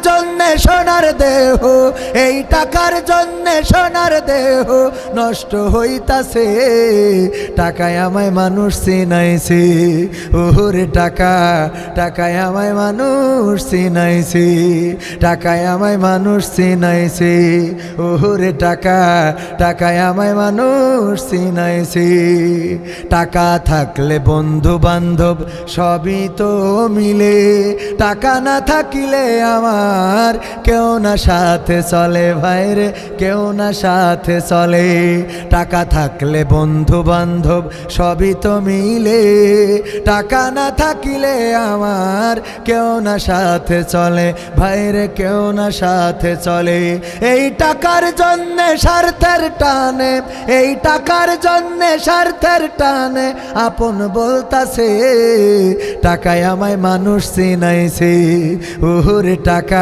জন্যে সোনার দেহ, এই টাকার জন্যে সোনার দেহ নষ্ট হইতাছে। টাকায় আমায় মানুষ চিনাইছে, ওরে টাকা, টাকায় আমায় মানুষ চিনাইছে, টাকায় আমায় মানুষ চিনাইছে, ওরে টাকা, টাকায় আমায় মানুষ চিনাইছে। টাকা থাকলে বন্ধু বান্ধব সবই তো মিলে, টাকা না থাকিলে আমার কেউ না সাথে চলে ভাইরে, কেউ না সাথে চলে। টাকা থাকলে বন্ধু বান্ধব সবই তো মিলে, টাকা না থাকিলে আমার কেউ না সাথে চলে ভাইরে, কেউ না সাথে চলে। এই টাকার জন্যে স্বার্থের টানে, এই টাকার জন্যে স্বার্থের টানে আপন বলতাছে। টাকায় আমায় মানুষ চিনাইছে, ওরে টাকা।